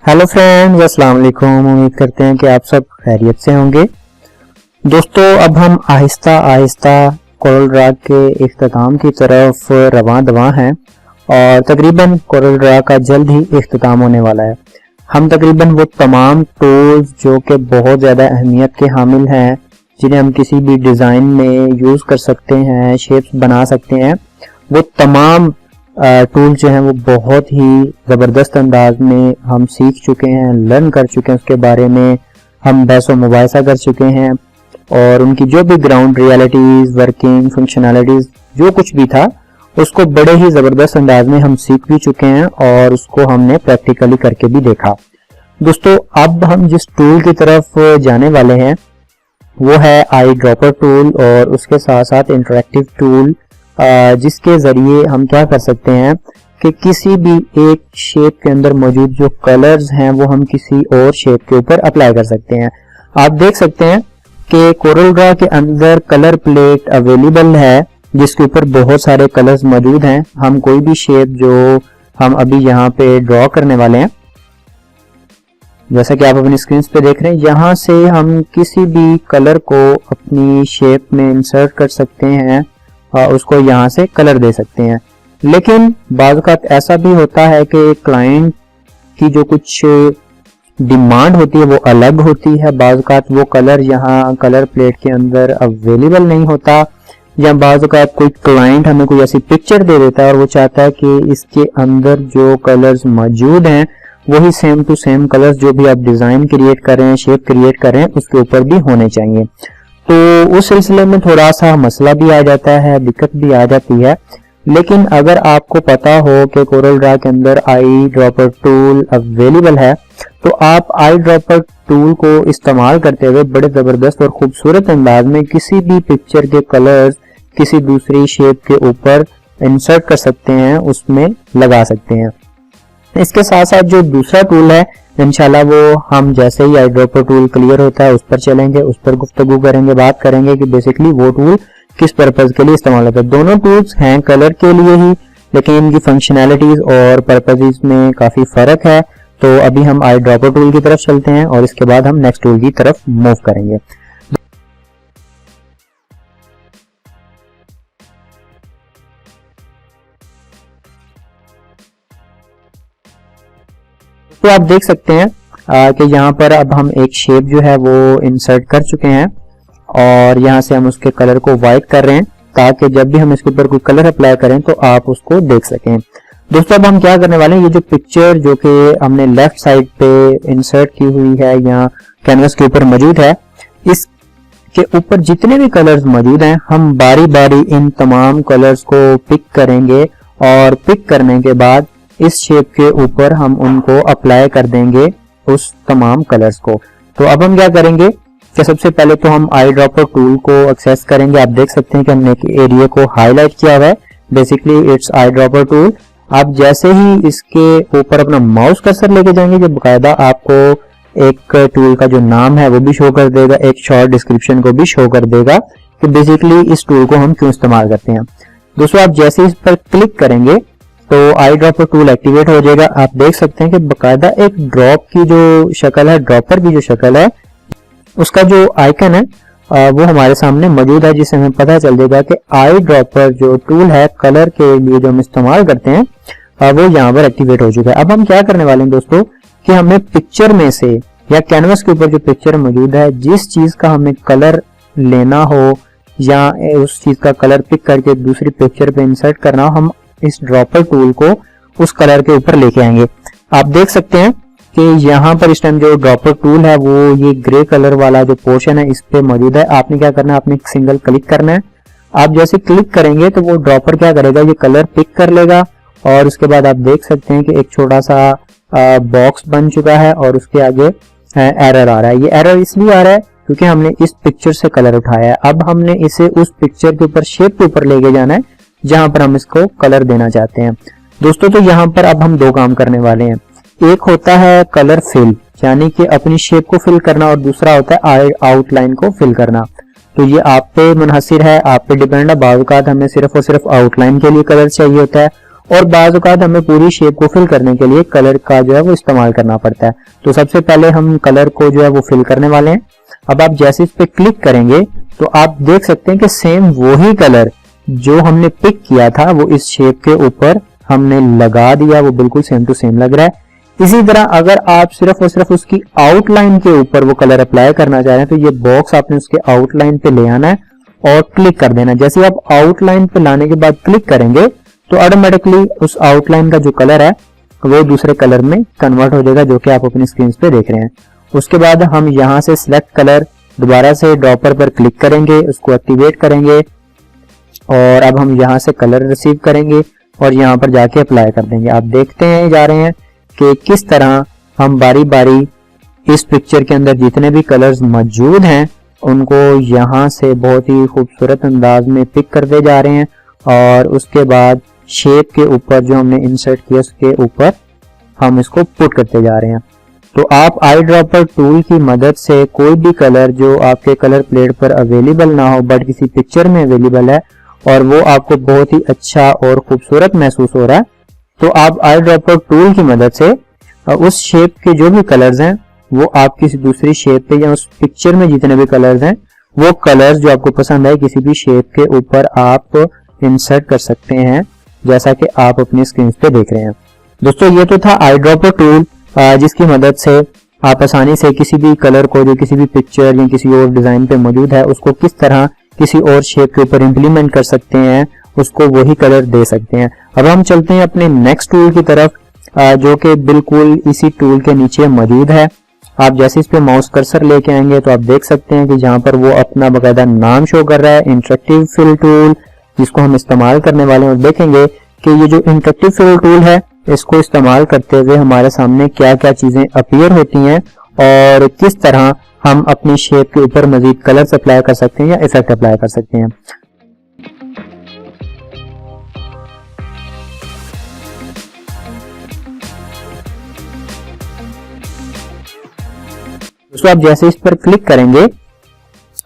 Hello friends, अस्सलाम वालेकुम। उम्मीद करते हैं कि आप सब खैरियत से होंगे। दोस्तों, अब हम आहिस्ता आहिस्ता कोरल ड्रा के इख्तिताम की तरफ रवां दवां हैं और तकरीबन कोरल ड्रा का जल्द ही इख्तिताम होने वाला है। हम तकरीबन वो तमाम टूल्स जो कि बहुत ज़्यादा अहमियत के हामिल हैं, जिन्हें हम किसी भी डिज़ाइन में यूज़ कर सकते हैं, शेप्स बना सकते हैं, वो तमाम टूल जो हैं वो बहुत ही ज़बरदस्त अंदाज में हम सीख चुके हैं, लर्न कर चुके हैं। उसके बारे में हम बहस व मुबाहिसा कर चुके हैं और उनकी जो भी ग्राउंड रियलिटीज़, वर्किंग, फंक्शनैलिटीज़ जो कुछ भी था उसको बड़े ही ज़बरदस्त अंदाज में हम सीख भी चुके हैं और उसको हमने प्रैक्टिकली करके भी देखा। दोस्तों, अब हम जिस टूल की तरफ जाने वाले हैं वो है आई ड्रॉपर टूल और उसके साथ साथ इंटरेक्टिव टूल, जिसके ज़रिए हम क्या कर सकते हैं कि किसी भी एक शेप के अंदर मौजूद जो कलर्स हैं वो हम किसी और शेप के ऊपर अप्लाई कर सकते हैं। आप देख सकते हैं कि कोरल ड्रा के अंदर कलर प्लेट अवेलेबल है जिसके ऊपर बहुत सारे कलर्स मौजूद हैं। हम कोई भी शेप जो हम अभी यहाँ पे ड्रॉ करने वाले हैं, जैसा कि आप अपनी स्क्रीन पे देख रहे हैं, यहाँ से हम किसी भी कलर को अपनी शेप में इंसर्ट कर सकते हैं, उसको यहाँ से कलर दे सकते हैं। लेकिन बाज़ औक़ात ऐसा भी होता है कि क्लाइंट की जो कुछ डिमांड होती है वो अलग होती है। बाज़ औक़ात वो कलर यहाँ कलर प्लेट के अंदर अवेलेबल नहीं होता, या बाज़ औक़ात कोई क्लाइंट हमें कोई ऐसी पिक्चर दे देता है और वो चाहता है कि इसके अंदर जो कलर्स मौजूद हैं वही सेम टू सेम कलर्स जो भी आप डिज़ाइन क्रिएट कर रहे हैं, शेप क्रिएट कर रहे हैं, उसके ऊपर भी होने चाहिए। तो उस सिलसिले में थोड़ा सा मसला भी आ जाता है, दिक्कत भी आ जाती है। लेकिन अगर आपको पता हो कि कोरल ड्रा के अंदर आई ड्रॉपर टूल अवेलेबल है, तो आप आई ड्रॉपर टूल को इस्तेमाल करते हुए बड़े ज़बरदस्त और खूबसूरत अंदाज में किसी भी पिक्चर के कलर्स किसी दूसरी शेप के ऊपर इंसर्ट कर सकते हैं, उसमें लगा सकते हैं। इसके साथ साथ जो दूसरा टूल है, इंशाल्लाह वो हम जैसे ही आई ड्रॉपर टूल क्लियर होता है उस पर चलेंगे, उस पर गुफ्तगू करेंगे, बात करेंगे कि बेसिकली वो टूल किस पर्पज के लिए इस्तेमाल होता है। दोनों टूल्स हैं कलर के लिए ही, लेकिन इनकी फंक्शनैलिटीज और पर्पजेस में काफी फर्क है। तो अभी हम आई ड्रॉपर टूल की तरफ चलते हैं और इसके बाद हम नेक्स्ट टूल की तरफ मूव करेंगे। तो आप देख सकते हैं कि यहाँ पर अब हम एक शेप जो है वो इंसर्ट कर चुके हैं और यहाँ से हम उसके कलर को वाइट कर रहे हैं ताकि जब भी हम इसके ऊपर कोई कलर अप्लाई करें तो आप उसको देख सकें। दोस्तों, अब हम क्या करने वाले हैं, ये जो पिक्चर जो कि हमने लेफ्ट साइड पे इंसर्ट की हुई है या कैनवस के ऊपर मौजूद है, इसके ऊपर जितने भी कलर्स मौजूद हैं हम बारी बारी इन तमाम कलर्स को पिक करेंगे और पिक करने के बाद इस शेप के ऊपर हम उनको अप्लाई कर देंगे उस तमाम कलर्स को। तो अब हम क्या करेंगे कि सबसे पहले तो हम आई ड्रॉपर टूल को एक्सेस करेंगे। आप देख सकते हैं कि हमने एक एरिया को हाईलाइट किया हुआ है, basically it's eye dropper tool. आप जैसे ही इसके ऊपर अपना माउस कर्सर लेके जाएंगे, जो बाकायदा आपको एक टूल का जो नाम है वो भी शो कर देगा, एक शॉर्ट डिस्क्रिप्शन को भी शो कर देगा कि बेसिकली इस टूल को हम क्यों इस्तेमाल करते हैं। दोस्तों, आप जैसे इस पर क्लिक करेंगे तो आई ड्रॉपर टूल एक्टिवेट हो जाएगा। आप देख सकते हैं कि बाकायदा एक ड्रॉप की जो शक्ल है, ड्रॉपर की जो शक्ल है, उसका जो आइकन है वो हमारे सामने मौजूद है, जिससे हमें पता चल जाएगा कि आई ड्रॉपर जो टूल है कलर के लिए जो हम इस्तेमाल करते हैं वो यहाँ पर एक्टिवेट हो चुका है। अब हम क्या करने वाले हैं दोस्तों कि हमें पिक्चर में से या कैनवस के ऊपर जो पिक्चर मौजूद है, जिस चीज का हमें कलर लेना हो या उस चीज का कलर पिक करके दूसरी पिक्चर पे इंसर्ट करना हो, हम इस ड्रॉपर टूल को उस कलर के ऊपर लेके आएंगे। आप देख सकते हैं कि यहाँ पर इस टाइम जो ड्रॉपर टूल है वो ये ग्रे कलर वाला जो पोर्शन है इस पे मौजूद है। आपने क्या करना है, आपने एक सिंगल क्लिक करना है। आप जैसे क्लिक करेंगे तो वो ड्रॉपर क्या करेगा, ये कलर पिक कर लेगा और उसके बाद आप देख सकते हैं कि एक छोटा सा बॉक्स बन चुका है और उसके आगे एरर आ रहा है। ये एरर इसलिए आ रहा है क्योंकि हमने इस पिक्चर से कलर उठाया है। अब हमने इसे उस पिक्चर के ऊपर, शेप के ऊपर लेके जाना है जहां पर हम इसको कलर देना चाहते हैं। दोस्तों, तो यहाँ पर अब हम दो काम करने वाले हैं। एक होता है कलर फिल, यानी कि अपनी शेप को फिल करना, और दूसरा होता है आउटलाइन को फिल करना। तो ये आप पे मुनहसिर है, आप पे डिपेंड है। बाज़ औक़ात हमें सिर्फ और सिर्फ आउटलाइन के लिए कलर चाहिए होता है और बाज़ औक़ात हमें पूरी शेप को फिल करने के लिए कलर का जो है वो इस्तेमाल करना पड़ता है। तो सबसे पहले हम कलर को जो है वो फिल करने वाले हैं। अब आप जैसे इस पे क्लिक करेंगे तो आप देख सकते हैं कि सेम वही कलर जो हमने पिक किया था वो इस शेप के ऊपर हमने लगा दिया, वो बिल्कुल सेम टू सेम लग रहा है। इसी तरह अगर आप सिर्फ और सिर्फ उसकी आउटलाइन के ऊपर वो कलर अप्लाई करना चाह रहे हैं तो ये बॉक्स आपने उसके आउटलाइन पे ले आना है और क्लिक कर देना। जैसे आप आउटलाइन पे लाने के बाद क्लिक करेंगे तो ऑटोमेटिकली उस आउटलाइन का जो कलर है वो दूसरे कलर में कन्वर्ट हो जाएगा, जो कि आप अपनी स्क्रीन पे देख रहे हैं। उसके बाद हम यहाँ से सिलेक्ट कलर दोबारा से ड्रॉपर पर क्लिक करेंगे, उसको एक्टिवेट करेंगे और अब हम यहाँ से कलर रिसीव करेंगे और यहाँ पर जाके अप्लाई कर देंगे। आप देखते हैं जा रहे हैं कि किस तरह हम बारी बारी इस पिक्चर के अंदर जितने भी कलर्स मौजूद हैं उनको यहाँ से बहुत ही खूबसूरत अंदाज में पिक करते जा रहे हैं और उसके बाद शेप के ऊपर जो हमने इंसर्ट किया उसके ऊपर हम इसको पुट करते जा रहे हैं। तो आप आई ड्रॉपर टूल की मदद से कोई भी कलर जो आपके कलर प्लेट पर अवेलेबल ना हो बट किसी पिक्चर में अवेलेबल है और वो आपको बहुत ही अच्छा और खूबसूरत महसूस हो रहा है, तो आप आई ड्रॉपर टूल की मदद से उस शेप के जो भी कलर्स हैं वो आप किसी दूसरी शेप पे या उस पिक्चर में जितने भी कलर्स हैं वो कलर्स जो आपको पसंद है किसी भी शेप के ऊपर आप इंसर्ट कर सकते हैं, जैसा कि आप अपनी स्क्रीन पे देख रहे हैं। दोस्तों ये तो था आई ड्रॉपर टूल जिसकी मदद से आप आसानी से किसी भी कलर को जो किसी भी पिक्चर या किसी और डिजाइन पे मौजूद है उसको किस तरह किसी और शेप के ऊपर इम्प्लीमेंट कर सकते हैं, उसको वही कलर दे सकते हैं। अब हम चलते हैं अपने नेक्स्ट टूल की तरफ जो कि बिल्कुल इसी टूल के नीचे मौजूद है। आप जैसे इस पे माउस कर्सर लेके आएंगे तो आप देख सकते हैं कि जहां पर वो अपना बकायदा नाम शो कर रहा है, इंटरेक्टिव फिल टूल, जिसको हम इस्तेमाल करने वाले हैं। और देखेंगे कि ये जो इंटरेक्टिव फिल टूल है इसको इस्तेमाल करते हुए हमारे सामने क्या क्या चीजें अपीयर होती हैं और किस तरह हम अपनी शेप के ऊपर मजीद कलर्स अप्लाई कर सकते हैं या इफेक्ट अप्लाई कर सकते हैं। दोस्तों आप जैसे इस पर क्लिक करेंगे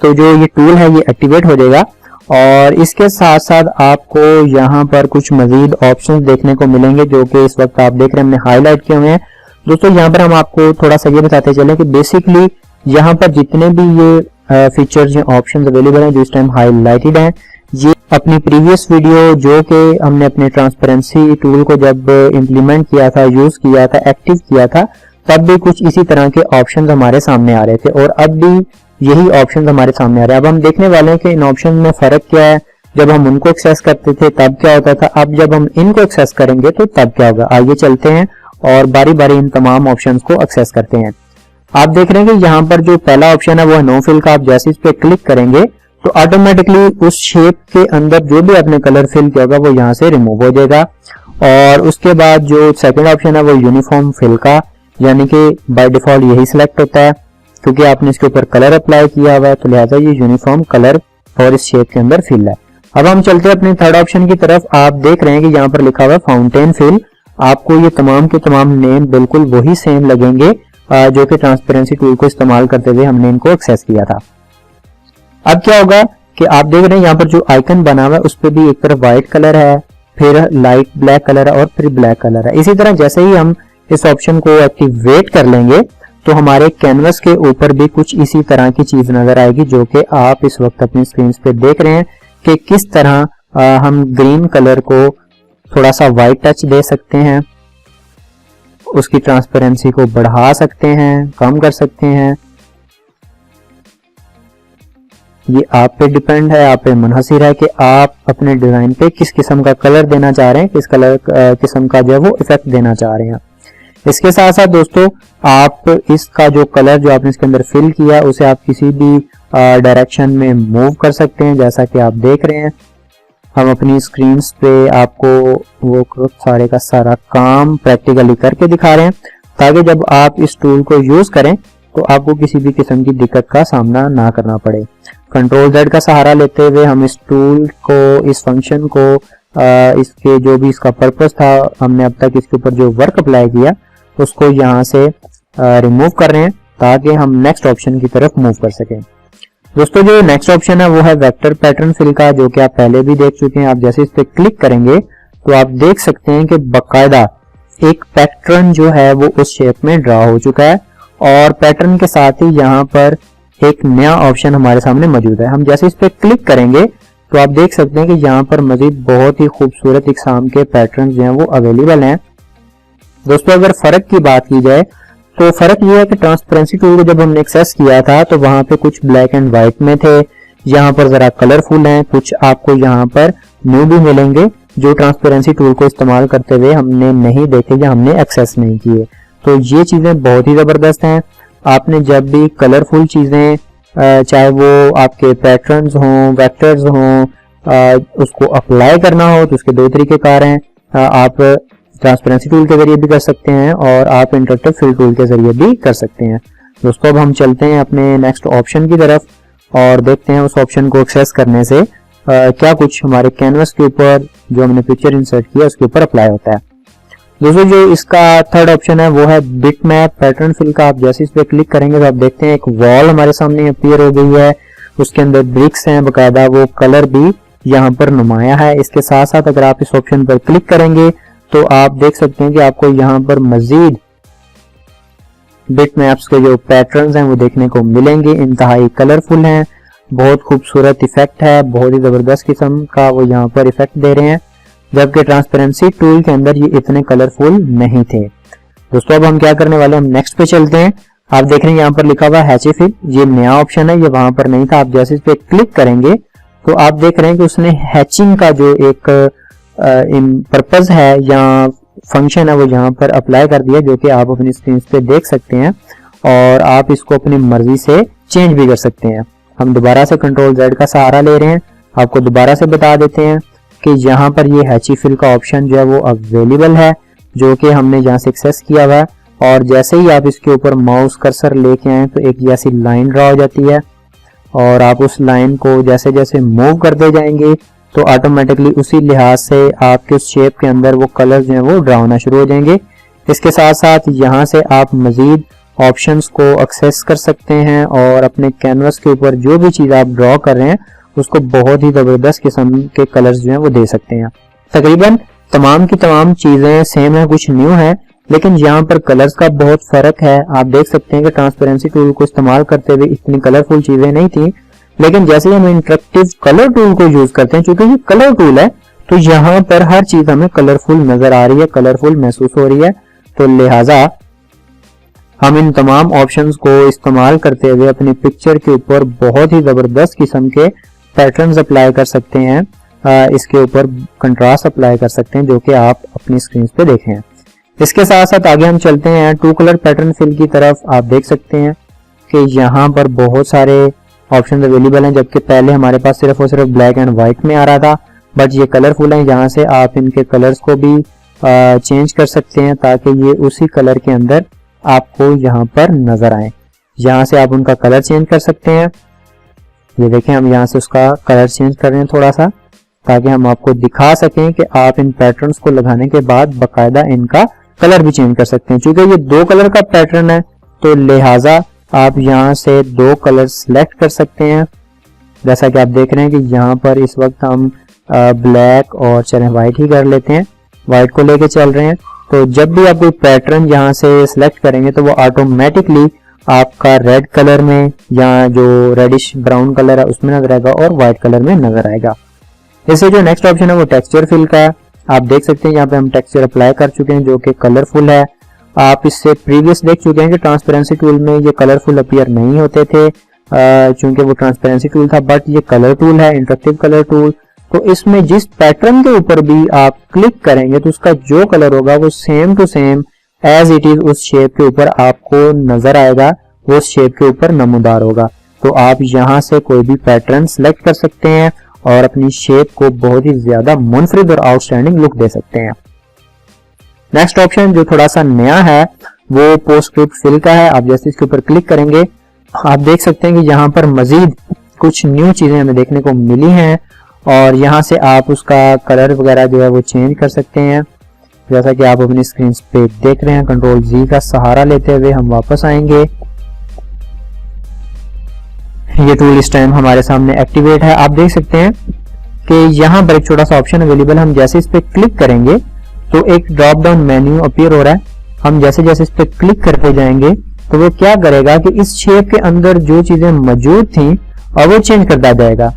तो जो ये टूल है ये एक्टिवेट हो जाएगा और इसके साथ साथ आपको यहाँ पर कुछ मजीद ऑप्शंस देखने को मिलेंगे जो कि इस वक्त आप देख रहे हैं हमने हाईलाइट किए हुए हैं। दोस्तों यहाँ पर हम आपको थोड़ा सा ये बताते चलें कि बेसिकली यहाँ पर जितने भी ये फीचर्स या ऑप्शंस अवेलेबल हैं जो इस टाइम हाईलाइटेड हैं, ये अपनी प्रीवियस वीडियो जो कि हमने अपने ट्रांसपेरेंसी टूल को जब इम्प्लीमेंट किया था, यूज किया था, एक्टिव किया था, तब भी कुछ इसी तरह के ऑप्शंस हमारे सामने आ रहे थे और अब भी यही ऑप्शंस हमारे सामने आ रहे हैं। अब हम देखने वाले हैं कि इन ऑप्शन में फर्क क्या है। जब हम उनको एक्सेस करते थे तब क्या होता था, अब जब हम इनको एक्सेस करेंगे तो तब क्या होगा। आइए चलते हैं और बारी बारी इन तमाम ऑप्शंस को एक्सेस करते हैं। आप देख रहे हैं कि यहाँ पर जो पहला ऑप्शन है वो है नो फिल का। आप जैसे इस पे क्लिक करेंगे तो ऑटोमेटिकली उस शेप के अंदर जो भी आपने कलर फिल किया होगा वो यहाँ से रिमूव हो जाएगा। और उसके बाद जो सेकंड ऑप्शन है वो यूनिफॉर्म फिल का, यानी कि बाय डिफॉल्ट यही सिलेक्ट होता है क्योंकि आपने इसके ऊपर कलर अप्लाई किया हुआ है, तो लिहाजा ये यूनिफॉर्म कलर और इस शेप के अंदर फिल है। अब हम चलते हैं अपने थर्ड ऑप्शन की तरफ। आप देख रहे हैं कि यहाँ पर लिखा हुआ है फाउंटेन फिल। आपको ये तमाम के तमाम नेम बिल्कुल वही सेम लगेंगे जो कि ट्रांसपेरेंसी टूल को इस्तेमाल करते हुए हमने इनको एक्सेस किया था। अब क्या होगा कि आप देख रहे हैं यहाँ पर जो आइकन बना हुआ है उस पर भी एक तरफ व्हाइट कलर है, फिर लाइट ब्लैक कलर है और फिर ब्लैक कलर है। इसी तरह जैसे ही हम इस ऑप्शन को एक्टिवेट कर लेंगे तो हमारे कैनवस के ऊपर भी कुछ इसी तरह की चीज नजर आएगी जो कि आप इस वक्त अपनी स्क्रीन पे देख रहे हैं कि किस तरह हम ग्रीन कलर को थोड़ा सा व्हाइट टच दे सकते हैं, उसकी ट्रांसपेरेंसी को बढ़ा सकते हैं, कम कर सकते हैं। ये आप पे डिपेंड है, आप पे मुनहसिर है कि आप अपने डिजाइन पे किस किस्म का कलर देना चाह रहे हैं, किस कलर किस्म का जो है वो इफेक्ट देना चाह रहे हैं। इसके साथ साथ दोस्तों आप इसका जो कलर जो आपने इसके अंदर फिल किया उसे आप किसी भी डायरेक्शन में मूव कर सकते हैं, जैसा कि आप देख रहे हैं। हम अपनी स्क्रीन पे आपको वो सारे का सारा काम प्रैक्टिकली करके दिखा रहे हैं ताकि जब आप इस टूल को यूज करें तो आपको किसी भी किस्म की दिक्कत का सामना ना करना पड़े। कंट्रोल Z का सहारा लेते हुए हम इस टूल को, इस फंक्शन को, इसके जो भी इसका पर्पस था, हमने अब तक इसके ऊपर जो वर्क अप्लाई किया उसको यहाँ से रिमूव कर रहे हैं ताकि हम नेक्स्ट ऑप्शन की तरफ मूव कर सकें। दोस्तों जो नेक्स्ट ऑप्शन है वो है वेक्टर पैटर्न फिल का, जो कि आप पहले भी देख चुके हैं। आप जैसे इस पे क्लिक करेंगे तो आप देख सकते हैं कि बकायदा एक पैटर्न जो है वो उस शेप में ड्रा हो चुका है और पैटर्न के साथ ही यहाँ पर एक नया ऑप्शन हमारे सामने मौजूद है। हम जैसे इस पे क्लिक करेंगे तो आप देख सकते हैं कि यहाँ पर मजीद बहुत ही खूबसूरत इकसाम के पैटर्न जो हैं वो अवेलेबल हैं। दोस्तों अगर फर्क की बात की जाए तो फर्क ये है कि ट्रांसपेरेंसी टूल को जब हमने एक्सेस किया था तो वहां पे कुछ ब्लैक एंड व्हाइट में थे, यहाँ पर जरा कलरफुल हैं, कुछ आपको यहाँ पर न्यू भी मिलेंगे जो ट्रांसपेरेंसी टूल को इस्तेमाल करते हुए हमने नहीं देखे या हमने एक्सेस नहीं किए। तो ये चीजें बहुत ही जबरदस्त हैं। आपने जब भी कलरफुल चीजें चाहे वो आपके पैटर्न्स हों, वेक्टर्स हों, उसको अप्लाई करना हो तो उसके दो तरीकेकार हैं। आप ट्रांसपेरेंसी टूल के जरिए भी कर सकते हैं और आप इंटरेक्टिव फिल टूल के जरिए भी कर सकते हैं। दोस्तों अब हम चलते हैं अपने नेक्स्ट ऑप्शन की तरफ और देखते हैं उस ऑप्शन को एक्सेस करने से क्या कुछ हमारे कैनवस के ऊपर जो हमने पिक्चर इंसर्ट किया उसके ऊपर अप्लाई होता है। दोस्तों जो इसका थर्ड ऑप्शन है वो है बिट मैप पैटर्न फिल का। आप जैसे इस पे क्लिक करेंगे तो आप देखते हैं एक वॉल हमारे सामने अपीयर हो गई है, उसके अंदर ब्रिक्स हैं, बकायदा वो कलर भी यहाँ पर नुमाया है। इसके साथ साथ अगर आप इस ऑप्शन पर क्लिक करेंगे तो आप देख सकते हैं कि आपको यहाँ पर मजीद बिट मैप्स के जो पैटर्न्स हैं वो देखने को मिलेंगे। इंतहाई कलरफुल हैं, बहुत खूबसूरत इफेक्ट है, बहुत ही जबरदस्त किस्म का वो यहाँ पर इफेक्ट दे रहे हैं, जबकि ट्रांसपेरेंसी टूल के अंदर ये इतने कलरफुल नहीं थे। दोस्तों अब हम क्या करने वाले हैं, हम नेक्स्ट पे चलते हैं। आप देख रहे हैं यहाँ पर लिखा हुआ है हैची फिल, ये नया ऑप्शन है, ये वहां पर नहीं था। आप जैसे इस पे क्लिक करेंगे तो आप देख रहे हैं कि उसने हैचिंग का जो एक पर्पज है या फंक्शन है वो यहाँ पर अप्लाई कर दिया, जो कि आप अपनी स्क्रीन पे देख सकते हैं और आप इसको अपनी मर्जी से चेंज भी कर सकते हैं। हम दोबारा से कंट्रोल Z का सहारा ले रहे हैं, आपको दोबारा से बता देते हैं कि यहाँ पर ये हैची फिल का ऑप्शन जो है वो अवेलेबल है, जो कि हमने यहाँ से एक्सेस किया हुआ है। और जैसे ही आप इसके ऊपर माउस कर्सर लेके आए तो एक जैसी लाइन ड्रा हो जाती है और आप उस लाइन को जैसे जैसे मूव करते जाएंगे तो ऑटोमेटिकली उसी लिहाज से आपके उस शेप के अंदर वो कलर जो है वो ड्रा होना शुरू हो जाएंगे। इसके साथ साथ यहाँ से आप मजीद ऑप्शंस को एक्सेस कर सकते हैं और अपने कैनवस के ऊपर जो भी चीज आप ड्रॉ कर रहे हैं उसको बहुत ही जबरदस्त किस्म के कलर्स जो हैं वो दे सकते हैं। तकरीबन तमाम की तमाम चीजें सेम है, कुछ न्यू है, लेकिन यहाँ पर कलर्स का बहुत फर्क है। आप देख सकते हैं कि ट्रांसपेरेंसी टूल को इस्तेमाल करते हुए इतनी कलरफुल चीजें नहीं थी, लेकिन जैसे हम इंटरेक्टिव कलर टूल को यूज करते हैं, क्योंकि ये कलर टूल है तो यहाँ पर हर चीज हमें कलरफुल नजर आ रही है, कलरफुल महसूस हो रही है। तो लिहाजा हम इन तमाम ऑप्शंस को इस्तेमाल करते हुए अपनी पिक्चर के ऊपर बहुत ही जबरदस्त किस्म के पैटर्न्स अप्लाई कर सकते हैं, इसके ऊपर कंट्रास्ट अप्लाई कर सकते हैं, जो कि आप अपनी स्क्रीन पे देखें। इसके साथ साथ आगे हम चलते हैं टू कलर पैटर्न फिल की तरफ। आप देख सकते हैं कि यहाँ पर बहुत सारे ऑप्शन अवेलेबल हैं, जबकि पहले हमारे पास सिर्फ और सिर्फ ब्लैक एंड व्हाइट में आ रहा था, बट ये कलरफुल है। यहाँ से आप इनके कलर्स को भी चेंज कर सकते हैं ताकि ये उसी कलर के अंदर आपको यहाँ पर नजर आए। यहाँ से आप उनका कलर चेंज कर सकते हैं। ये देखें, हम यहाँ से उसका कलर चेंज कर रहे हैं थोड़ा सा, ताकि हम आपको दिखा सकें कि आप इन पैटर्न्स को लगाने के बाद बकायदा इनका कलर भी चेंज कर सकते हैं। क्योंकि ये दो कलर का पैटर्न है तो लिहाजा आप यहाँ से दो कलर सिलेक्ट कर सकते हैं। जैसा कि आप देख रहे हैं कि यहाँ पर इस वक्त हम ब्लैक और चलें व्हाइट ही कर लेते हैं, व्हाइट को लेके चल रहे हैं। तो जब भी आप कोई पैटर्न यहाँ से सिलेक्ट करेंगे तो वो ऑटोमेटिकली आपका रेड कलर में या जो रेडिश ब्राउन कलर है उसमें नजर आएगा और व्हाइट कलर में नजर आएगा। इससे जो नेक्स्ट ऑप्शन है वो टेक्सचर फिल का है। आप देख सकते हैं यहाँ पे हम टेक्सचर अप्लाई कर चुके हैं जो कि कलरफुल है। आप इससे प्रीवियस देख चुके हैं कि ट्रांसपेरेंसी टूल में ये कलरफुल अपीयर नहीं होते थे, चूंकि वो ट्रांसपेरेंसी टूल था, बट ये कलर टूल है, इंटरेक्टिव कलर टूल। तो इसमें जिस पैटर्न के ऊपर भी आप क्लिक करेंगे तो उसका जो कलर होगा वो same to same as it is उस शेप के ऊपर आपको नजर आएगा, वो उस शेप के ऊपर नमूदार होगा। तो आप यहाँ से कोई भी पैटर्न सिलेक्ट कर सकते हैं और अपनी शेप को बहुत ही ज्यादा मुनफरिद और आउटस्टैंडिंग लुक दे सकते हैं। नेक्स्ट ऑप्शन जो थोड़ा सा नया है वो पोस्टस्क्रिप्ट फिल का है। आप जैसे इसके ऊपर क्लिक करेंगे आप देख सकते हैं कि यहाँ पर मजीद कुछ न्यू चीजें हमें देखने को मिली हैं और यहाँ से आप उसका कलर वगैरह जो है वो चेंज कर सकते हैं। जैसा कि आप अपनी स्क्रीन पे देख रहे हैं, कंट्रोल जी का सहारा लेते हुए हम वापस आएंगे। ये टूल इस टाइम हमारे सामने एक्टिवेट है। आप देख सकते हैं कि यहाँ पर एक छोटा सा ऑप्शन अवेलेबल, हम जैसे इस पे क्लिक करेंगे तो एक ड्रॉप डाउन मेन्यू अपीयर हो रहा है। हम जैसे जैसे इस पे क्लिक करते जाएंगे तो वो क्या करेगा कि इस शेप के अंदर जो चीजें मौजूद थी अब वो चेंज करता जाएगा।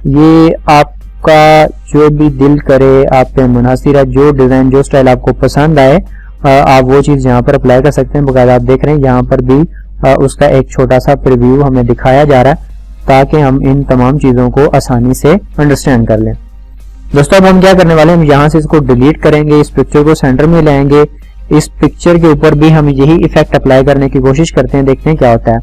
ये आपका जो भी दिल करे, आप पे मुनासिर है, जो डिजाइन जो स्टाइल आपको पसंद आए आप वो चीज यहाँ पर अप्लाई कर सकते हैं। बकायदा आप देख रहे हैं यहाँ पर भी उसका एक छोटा सा प्रीव्यू हमें दिखाया जा रहा है ताकि हम इन तमाम चीजों को आसानी से अंडरस्टैंड कर लें। दोस्तों अब हम क्या करने वाले हैं, हम यहाँ से इसको डिलीट करेंगे, इस पिक्चर को सेंटर में लाएंगे, इस पिक्चर के ऊपर भी हम यही इफेक्ट अप्लाई करने की कोशिश करते हैं, देखते हैं क्या होता है।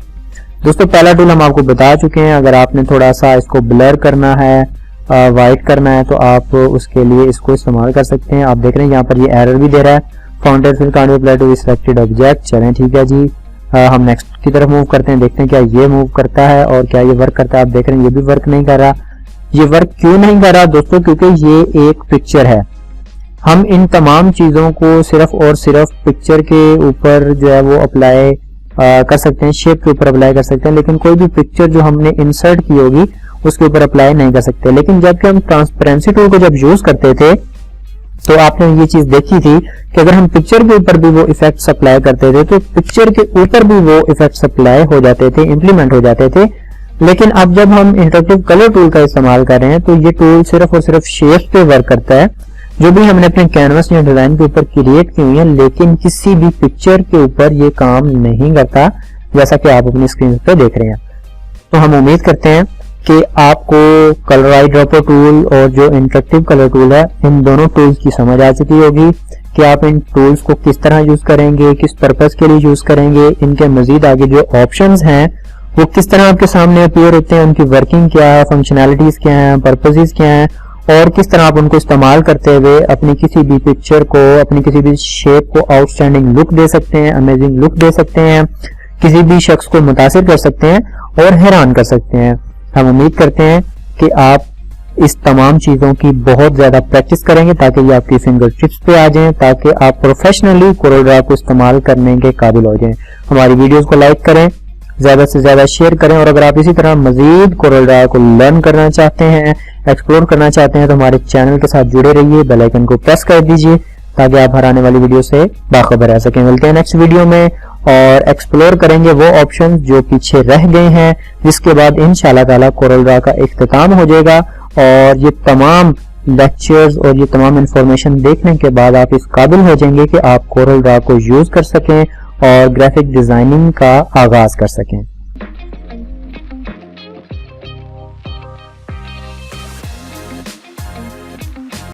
दोस्तों पहला टूल हम आपको बता चुके हैं, अगर आपने थोड़ा सा इसको ब्लर करना है, वाइट करना है तो आप उसके लिए इसको इस्तेमाल कर सकते हैं। आप देख रहे हैं यहाँ पर ये एरर भी दे रहा है, fountain fill can't be applied to selected object. चलें ठीक है जी, हम नेक्स्ट की तरफ मूव करते हैं, देखते हैं क्या ये मूव करता है और क्या ये वर्क करता है। आप देख रहे हैं ये भी वर्क नहीं कर रहा। ये वर्क क्यों नहीं कर रहा दोस्तों, क्योंकि ये एक पिक्चर है। हम इन तमाम चीजों को सिर्फ और सिर्फ पिक्चर के ऊपर जो है वो अप्लाई कर सकते हैं, शेप के ऊपर अप्लाई कर सकते हैं, लेकिन कोई भी पिक्चर जो हमने इंसर्ट की होगी उसके ऊपर अप्लाई नहीं कर सकते। लेकिन जबकि हम ट्रांसपेरेंसी टूल को जब यूज करते थे तो आपने ये चीज देखी थी कि अगर हम पिक्चर के ऊपर भी वो इफेक्ट्स अप्लाई करते थे तो पिक्चर के ऊपर भी वो इफेक्ट्स अप्लाई हो जाते थे, इंप्लीमेंट हो जाते थे। लेकिन अब जब हम इंटरैक्टिव कलर टूल का इस्तेमाल कर रहे हैं तो ये टूल सिर्फ और सिर्फ शेप पे वर्क करता है, जो भी हमने अपने कैनवस या डिजाइन के ऊपर क्रिएट की हुई है, लेकिन किसी भी पिक्चर के ऊपर ये काम नहीं करता, जैसा कि आप अपनी स्क्रीन पे देख रहे हैं। तो हम उम्मीद करते हैं कि आपको कलर ड्रॉपर टूल और जो इंटरैक्टिव कलर टूल है, इन दोनों टूल्स की समझ आ चुकी होगी कि आप इन टूल्स को किस तरह यूज करेंगे, किस पर्पस के लिए यूज करेंगे, इनके मजीद आगे जो ऑप्शंस हैं वो किस तरह आपके सामने अपीयर होते हैं, उनकी वर्किंग क्या है, फंक्शनैलिटीज क्या है, पर्पसेस क्या है और किस तरह आप उनको इस्तेमाल करते हुए अपनी किसी भी पिक्चर को, अपनी किसी भी शेप को आउटस्टैंडिंग लुक दे सकते हैं, अमेजिंग लुक दे सकते हैं, किसी भी शख्स को मुतासिर कर सकते हैं और हैरान कर सकते हैं। हम उम्मीद करते हैं कि आप इस तमाम चीजों की बहुत ज्यादा प्रैक्टिस करेंगे ताकि ये आपकी फिंगर टिप्स पे आ जाएं, ताकि आप प्रोफेशनली कोरल ड्रा को इस्तेमाल करने के काबिल हो जाएं। हमारी वीडियोस को लाइक करें, ज्यादा से ज्यादा शेयर करें और अगर आप इसी तरह मजीद कोरल ड्रा को लर्न करना चाहते हैं, एक्सप्लोर करना चाहते हैं तो हमारे चैनल के साथ जुड़े रहिए, बेल आइकन को प्रेस कर दीजिए ताकि आप हर आने वाली वीडियो से बाखबर रह सकें। मिलते हैं नेक्स्ट वीडियो में और एक्सप्लोर करेंगे वो ऑप्शन जो पीछे रह गए हैं, जिसके बाद इंशाल्लाह ताला कोरल ड्रा का इख्तिताम हो जाएगा और ये तमाम लेक्चर्स और ये तमाम इंफॉर्मेशन देखने के बाद आप इस काबिल हो जाएंगे कि आप कोरल ड्रा को यूज कर सकें और ग्राफिक डिजाइनिंग का आगाज कर सकें।